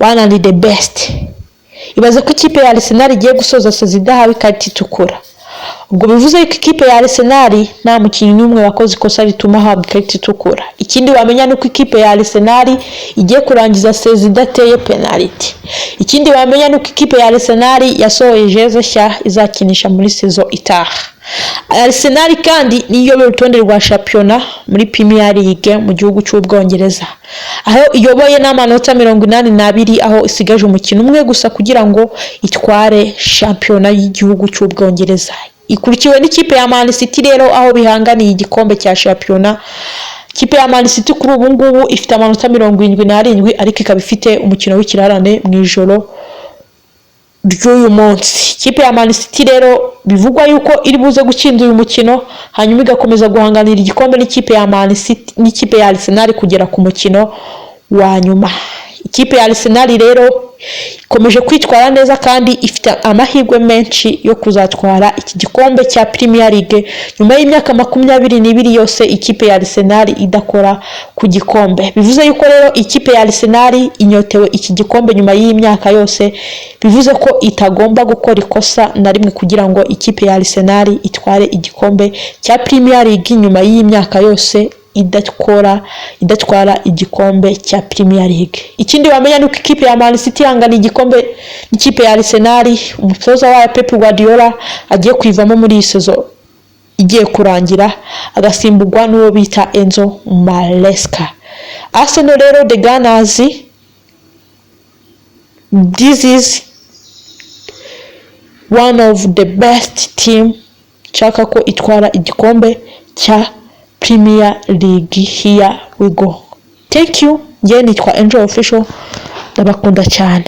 one and the best. Ibaze ko ikipe ya Arsenal igiye gusoza sezi idahawe ikarita itukura. Ubwo bivuze ko ikipe ya Arsenal nta mukinnyi n'umwe wakoze ikosa rituma ahabwa ikarita itukura. Ikindi wamenya nuko ikipe ya Arsenal igiye kurangiza sezi idateye penalty. Ikindi wamenya nuko ikipe ya Arsenal yasohoye jeze nshya izakinisha muri sezo itaha. Arsenal kandi niyo urutonde rwa championnat muri Premier League mu gihugu cy'Ubwongereza, aho iyoboye n'amanota 82 aho isigaje umukino umwe gusa kugira ngo itware championnat y'igihugu cy'Ubwongereza. Ikurikiwe n'ikipe ya Man City rero aho bihanganiye igikombe cya championnat. Ikipe ya Man City kuri ubu ngubu ifite amanota 77 ariko ikaba ifite umukino w'ikirarane mu ijoro ry'uyu munsi. Ikipe ya Man City rero bivugwa yuko iri buze gutsinda uyu mukino hanyuma igakomeza guhanganira igikombe n'ikipe ya Man City n'ikipe ya Arsenal kugera ku mukino wa nyuma. Ikipe ya Arsenal rero ikomeje kwitwara neza kandi ifite amahirwe menshi yo kuzatwara iki gikombe cya Premier League nyuma y'imyaka 22 yose ikipe ya Arsenal idakora ku gikombe. Bivuze yuko rero ikipe ya Arsenal inyotewe iki gikombe nyuma y'imyaka yose, bivuze ko itagomba gukora ikosa na rimwe kugira ngo ikipe ya Arsenal itware igikombe cya Premier League nyuma y'imyaka yose idatwara igikombe cya Premier League. Ikindi wamenya nuko ikipe ya Man City yangana igikombe n'ikipe ya Arsenal, umutoza wa Pep Guardiola agiye kwivamo muri sezo igiye kurangira agasimbugwa n'uwo bita Enzo Maresca. Arsenal rero the Gunners, this is one of the best team chaka ko itwara igikombe cya Premier League. Here we go. Thank you. Nitwa Angel Official, ndabakunda cyane.